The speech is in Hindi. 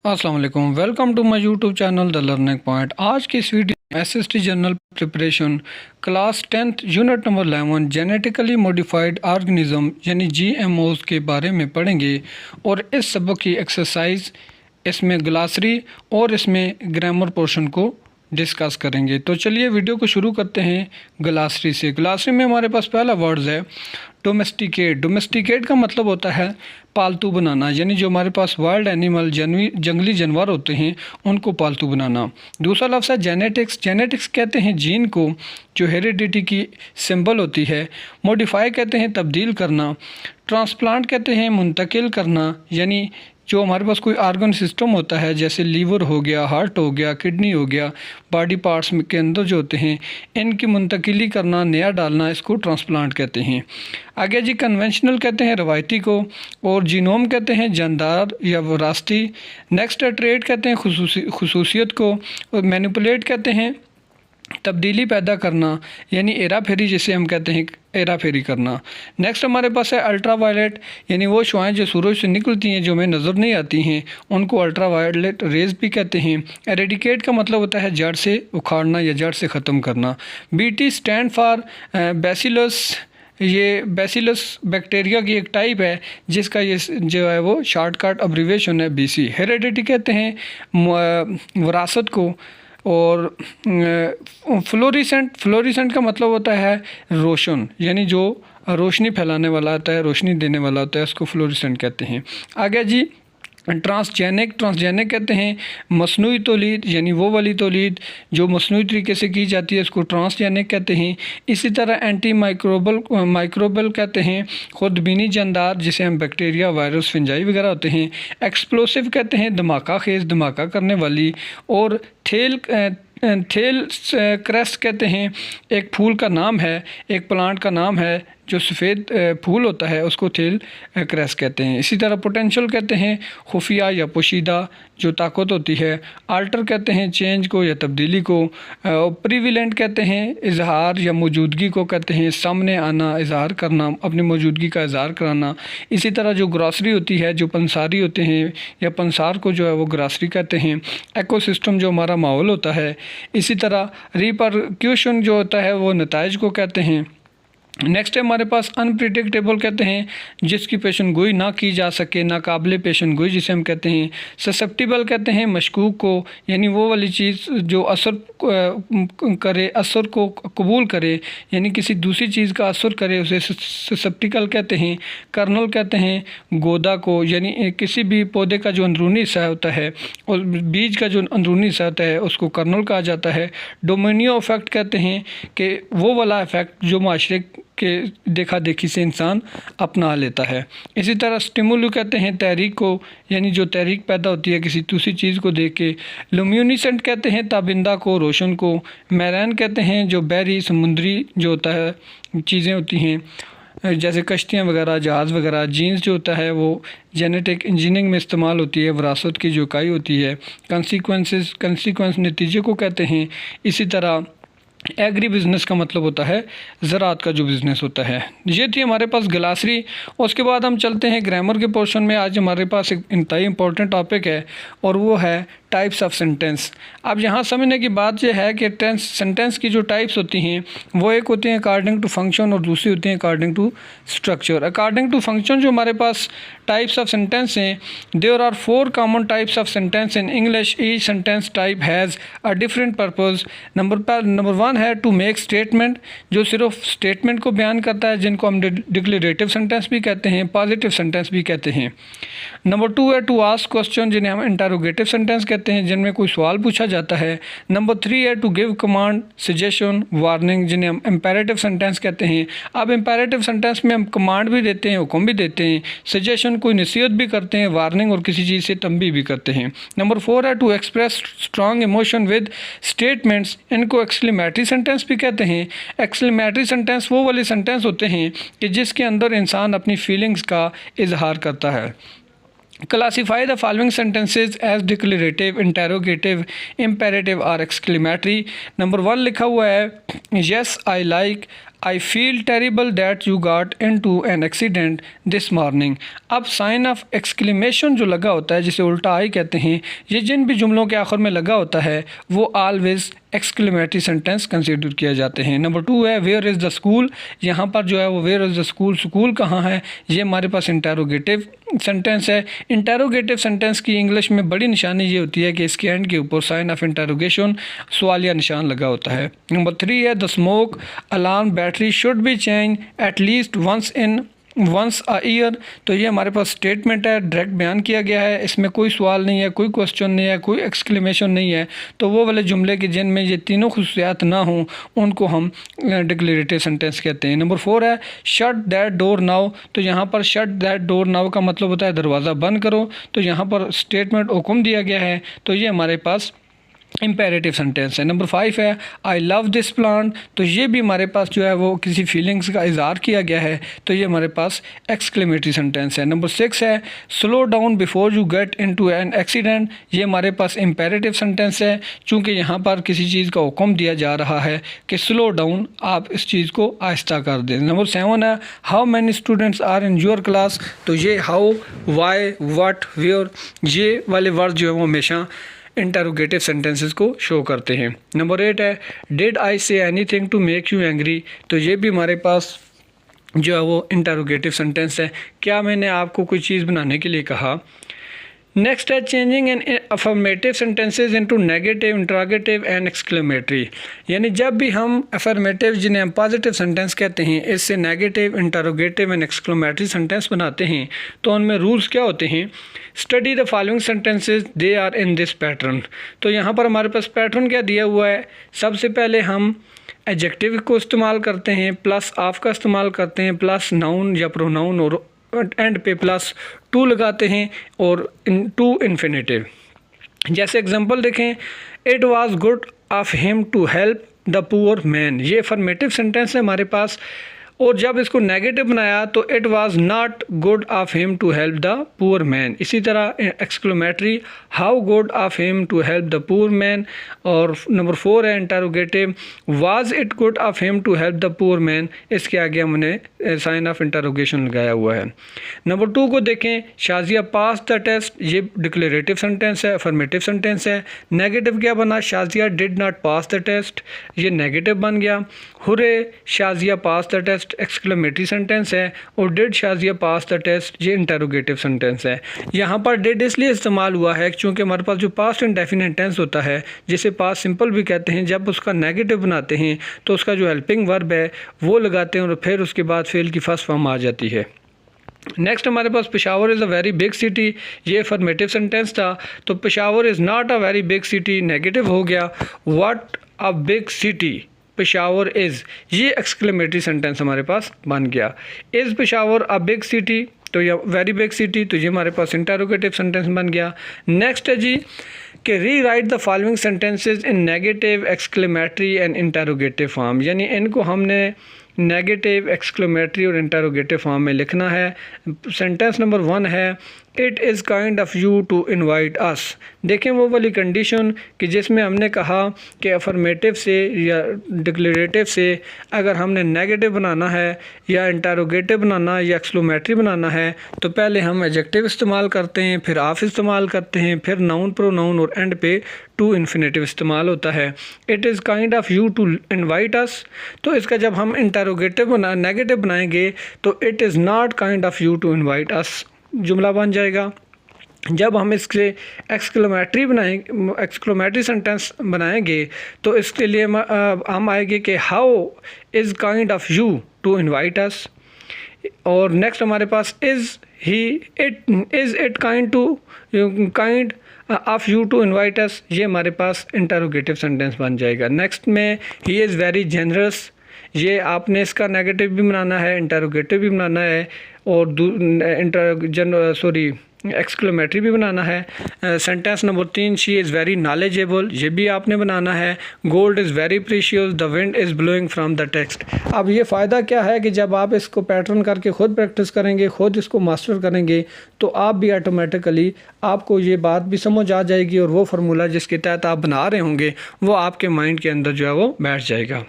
अस्सलाम वालेकुम, welcome to my YouTube channel the learning point. आज की इस वीडियो में SST general preparation class 10th unit number 11 genetically modified organism यानी जीएमओज के बारे में पढ़ेंगे। और इस सबक की एक्सरसाइज, इसमें ग्लासरी और इसमें ग्रामर पोर्शन को डिस्कस करेंगे। तो चलिए वीडियो को शुरू करते हैं ग्लासरी से। ग्लासरी में हमारे पास पहला वर्ड्स है डोमेस्टिकेट। डोमेस्टिकेट का मतलब होता है पालतू बनाना, यानी जो हमारे पास वाइल्ड एनिमल जंगली जानवर होते हैं उनको पालतू बनाना। दूसरा लफ्ज़ है जेनेटिक्स। जेनेटिक्स कहते हैं जीन को जो हेरिडिटी की सिंबल होती है। मॉडिफाई कहते हैं तब्दील करना। ट्रांसप्लांट कहते हैं मुंतकिल करना, यानी जो हमारे पास कोई ऑर्गन सिस्टम होता है जैसे लीवर हो गया, हार्ट हो गया, किडनी हो गया, बॉडी पार्ट्स के अंदर जो होते हैं इनकी मुंतकिली करना, नया डालना, इसको ट्रांसप्लांट कहते हैं। आगे जी कन्वेंशनल कहते हैं रवायती को, और जीनोम कहते हैं जानदार या विरासती। नेक्स्ट है ट्रेड कहते हैं खुसूसियत को, और मैनिपुलेट कहते हैं तब्दीली पैदा करना, यानी एरा फेरी जिसे हम कहते हैं एरा फेरी करना। नेक्स्ट हमारे पास है अल्ट्रा वायलेट, यानी वो शुआएं जो सूरज से निकलती हैं जो हमें नज़र नहीं आती हैं उनको अल्ट्रा वायलेट रेज भी कहते हैं। एरेडिकेट का मतलब होता है जड़ से उखाड़ना या जड़ से ख़त्म करना। BT stand for bacillus. ये बैसिलस बैक्टीरिया की एक टाइप है जिसका ये जो है वो शॉर्टकट अब्रीविएशन है बीसी। हेरेडिटी कहते हैं विरासत को। और फ्लोरिसेंट का मतलब होता है रोशन, यानी जो रोशनी फैलाने वाला होता है, रोशनी देने वाला होता है, उसको फ्लोरिसेंट कहते हैं। आगे जी ट्रांसजेनिक कहते हैं मसनूई तौलीद, यानी वो वाली तौलीद जो मसनूई तरीके से की जाती है उसको ट्रांसजेनिक कहते हैं। इसी तरह एंटी माइक्रोबल कहते हैं खुदबीनी जानदार जिसे हम बैक्टीरिया, वायरस, फिंजाई वगैरह होते हैं। एक्सप्लोसिव कहते हैं धमाका खेज, धमाका करने वाली। और थेल क्रेस्ट कहते हैं एक फूल का नाम है, एक प्लांट का नाम है जो सफ़ेद फूल होता है उसको थेल क्रेस्ट कहते हैं। इसी तरह पोटेंशियल कहते हैं खुफिया या पोशीदा जो ताकत होती है। आल्टर कहते हैं चेंज को या तब्दीली को। प्रीविलेंट कहते हैं इजहार या मौजूदगी को कहते हैं सामने आना, इजहार करना, अपनी मौजूदगी का इजहार कराना। इसी तरह जो ग्रॉसरी होती है, जो पंसारी होते हैं या पंसार को जो है वो ग्रॉसरी कहते हैं। एकोसिस्टम जो हमारा माहौल होता है। इसी तरह रिपरक्यूशन जो होता है वो नताइज को कहते हैं। नेक्स्ट है हमारे पास अनप्रिडिक्टेबल कहते हैं जिसकी पेशन गोई ना की जा सके, नाकाबिले पेशन गोई जिसे हम कहते हैं। ससेप्टिबल कहते हैं मशकूक को, यानी वो वाली चीज़ जो असर करे, असर को कबूल करे, यानी किसी दूसरी चीज़ का असर करे उसे ससेप्टिकल कहते हैं। कर्नल कहते हैं गोदा को, यानी किसी भी पौधे का जो अंदरूनी हिस्सा होता है और बीज का जो अंदरूनी हिस्सा होता है उसको कर्नल कहा जाता है। डोमिनियो इफेक्ट कहते हैं कि वो वाला इफेक्ट जो माशरे के देखा देखी से इंसान अपना लेता है। इसी तरह स्टिमुलू कहते हैं तहरीक को, यानी जो तहरीक पैदा होती है किसी दूसरी चीज़ को देख के। लुम्यूनिसेंट कहते हैं ताबिंदा को, रोशन को। मैरान कहते हैं जो बहरी समुद्री जो होता है चीज़ें होती हैं जैसे कश्तियाँ वगैरह, जहाज़ वगैरह। जीन्स जो होता है वो जेनेटिक इंजीनियरिंग में इस्तेमाल होती है, विरासत की जो इकाई होती है। कंसीक्वेंस नतीजे को कहते हैं। इसी तरह एग्री बिज़नेस का मतलब होता है ज़राअत का जो बिज़नेस होता है। ये थी हमारे पास ग्लासरी। उसके बाद हम चलते हैं ग्रामर के पोर्शन में। आज हमारे पास एक इंतहाई इंपॉर्टेंट टॉपिक है और वो है टाइप्स ऑफ सेंटेंस। अब यहाँ समझने की बात यह है कि सेंटेंस की जो टाइप्स होती हैं वो एक होती हैं अकॉर्डिंग टू फंक्शन और दूसरी होती हैं according to structure. According to function जो हमारे पास टाइप्स ऑफ सेंटेंस हैं, there are 4 common types of sentence in English. Each sentence type has a different purpose. Number 1 है टू मेक स्टेटमेंट, जो सिर्फ स्टेटमेंट को बयान करता है, जिनको हम डिक्लेरेटिव सेंटेंस भी कहते हैं, पॉजिटिव सेंटेंस भी कहते हैं। नंबर 2 है टू आस्क क्वेश्चन, जिन्हें हम इंटरोगेटिव सेंटेंस कहते हैं, जिनमें कोई सवाल पूछा जाता है। नंबर 3 है to give command, suggestion, warning, जिन्हें हम इम्पेरेटिव सेंटेंस कहते हैं। अब इम्पेरेटिव सेंटेंस में हम कमांड भी देते हैं, हुक्म भी देते हैं, सजेशन कोई नसीहत भी करते हैं, वार्निंग और किसी चीज़ से तंबीह भी करते हैं। नंबर 4 है to express strong emotion with statements, इनको एक्सक्लेमेटरी सेंटेंस भी कहते हैं। एक्सक्लेमेटरी सेंटेंस वो वाले सेंटेंस होते हैं कि जिसके अंदर इंसान अपनी फीलिंग्स का इजहार करता है। Classify the following sentences as declarative, interrogative, imperative और exclamatory। नंबर 1 लिखा हुआ है yes I like, I feel terrible that you got into an accident this morning. अब साइन ऑफ एक्सक्लेमेशन जो लगा होता है, जिसे उल्टा आई कहते हैं, ये जिन भी जुमलों के आखिर में लगा होता है वो ऑलवेज एक्सक्लेमेटरी सेंटेंस कंसीडर किए जाते हैं। नंबर 2 है वेयर इज़ द स्कूल। यहाँ पर जो है वो where is the school, school कहाँ है, ये हमारे पास इंटेरोगेटिव सेंटेंस है। इंटेरोगेटिव सेंटेंस की इंग्लिश में बड़ी निशानी ये होती है कि इसके एंड के ऊपर साइन ऑफ इंटेरोगेशन सवालिया निशान लगा होता है। नंबर 3 है the smoke alarm battery should be change at least once a year. तो ये हमारे पास स्टेटमेंट है, डायरेक्ट बयान किया गया है, इसमें कोई सवाल नहीं है, कोई क्वेश्चन नहीं है, कोई एक्सक्लेमेशन नहीं है। तो वो वाले जुमले के जिनमें ये तीनों खुसूसियात ना हों उनको हम डिक्लेरेटिव सेंटेंस कहते हैं। नंबर 4 है शट दैट डोर नाउ। तो यहाँ पर शट दैट डोर नाउ का मतलब होता है दरवाज़ा बंद करो। तो यहाँ पर स्टेटमेंट हुक्म दिया गया है, तो ये हमारे पास इम्पेरेटिव सेंटेंस है। नंबर 5 है आई लव दिस प्लांट। तो ये भी हमारे पास जो है वो किसी फीलिंग्स का इजहार किया गया है, तो ये हमारे पास एक्सक्लेमेटरी सेंटेंस है। नंबर 6 है slow down before you get into an accident. ये हमारे पास इम्पेरेटिव सेंटेंस है, चूँकि यहाँ पर किसी चीज़ का हुक्म दिया जा रहा है कि स्लो डाउन, आप इस चीज़ को आहिस्ता कर दें। नंबर 7 है how many students are in your class. तो ये हाउ, वाई, व्हाट, वेयर, ये वाले वर्ड जो है वो हमेशा इंटरोगेटिव सेंटेंसेस को शो करते हैं। नंबर 8 है did I say anything to make you angry. तो ये भी हमारे पास जो है वो इंटरोगेटिव सेंटेंस है, क्या मैंने आपको कोई चीज़ बनाने के लिए कहा। नेक्स्ट है changing an affirmative sentences into negative, interrogative and exclamatory. यानी जब भी हम अफर्मेटिव, जिन्हें हम पॉजिटिव सेंटेंस कहते हैं, इससे negative, interrogative and exclamatory sentence बनाते हैं, तो उनमें रूल्स क्या होते हैं। Study the following sentences, they are in this pattern. तो यहाँ पर हमारे पास पैटर्न क्या दिया हुआ है। सबसे पहले हम एडजेक्टिव को इस्तेमाल करते हैं, प्लस ऑफ का इस्तेमाल करते हैं, प्लस नाउन या प्रोनाउन और एंड पे प्लस टू लगाते हैं और टू इन्फिनेटिव। जैसे एग्जांपल देखें, it was good of him to help the poor man. ये अफर्मेटिव सेंटेंस है हमारे पास, और जब इसको नेगेटिव बनाया तो it was not good of him to help the poor man. इसी तरह exclamatory how good of him to help the poor man. और नंबर 4 है interrogative was it good of him to help the poor man. इसके आगे हमने साइन ऑफ इंटरोगेशन लगाया हुआ है। नंबर 2 को देखें, शाजिया पास द टेस्ट। ये डिक्लेरेटिव सेंटेंस है, अफर्मेटिव सेंटेंस है। नेगेटिव क्या बना, Shazia did not pass the test, ये नेगेटिव बन गया। Hooray Shazia pass the test exclamatory sentence है, और did Shazia pass the test ये इंटरोगेटिव सेंटेंस है। यहाँ पर डिड इसलिए इस्तेमाल हुआ है क्योंकि हमारे पास जो पास्ट इंडेफिनिट टेंस होता है, जिसे पास्ट सिंपल भी कहते हैं, जब उसका नेगेटिव बनाते हैं तो उसका जो हेल्पिंग वर्ब है वो लगाते हैं और फिर उसके बाद फेल की फर्स्ट फॉर्म आ जाती है। नेक्स्ट हमारे पास Peshawar is a very big city. ये अफर्मेटिव सेंटेंस था, तो Peshawar is not a very big city negative हो गया। What a big city Peshawar is, ये एक्सक्लेमेटरी सेंटेंस हमारे पास बन गया। Is Peshawar a big city, तो ये वेरी बिग सिटी, तो ये हमारे पास इंटरोगेटिव सेंटेंस बन गया। नेक्स्ट है जी कि rewrite the following sentences in negative, exclamatory and interrogative form. यानी इनको हमने नेगेटिव, एक्सक्लेमेटरी और इंटरोगेटिव फॉर्म में लिखना है। सेंटेंस नंबर 1 है it is kind of you to invite us. देखें वो वाली कंडीशन कि जिसमें हमने कहा कि अफर्मेटिव से या डिक्लेरेटिव से अगर हमने नेगेटिव बनाना है या इंटरोगेटिव बनाना या एक्सक्लेमेटरी बनाना है, तो पहले हम एडजेक्टिव इस्तेमाल करते हैं, फिर ऑफ इस्तेमाल करते हैं, फिर नाउन, प्रोनाउन और एंड पे टू इन्फिनेटिव इस्तेमाल होता है। It is kind of you to invite us, तो इसका जब हम इंटरोगेटिव नेगेटिव बनाएंगे तो it is not kind of you to invite us जुमला बन जाएगा। जब हम इसके एक्सक्लेमेटरी सेंटेंस बनाएंगे तो इसके लिए हम आएंगे कि how is kind of you to invite us. और नेक्स्ट हमारे पास is it kind of you to invite us, ये हमारे पास इंटरोगेटिव सेंटेंस बन जाएगा। नेक्स्ट में ही इज़ वेरी जेनरस, ये आपने इसका नेगेटिव भी बनाना है, इंटरोगेटिव भी बनाना है और एक्सक्लेमेटरी भी बनाना है। Sentence number 3 she is very knowledgeable, ये भी आपने बनाना है। Gold is very precious, the wind is blowing from the text. अब ये फ़ायदा क्या है कि जब आप इसको पैटर्न करके ख़ुद प्रैक्टिस करेंगे, ख़ुद इसको मास्टर करेंगे, तो आप भी ऑटोमेटिकली आपको ये बात भी समझ आ जाएगी और वो फार्मूला जिसके तहत आप बना रहे होंगे वो आपके माइंड के अंदर जो है वो बैठ जाएगा।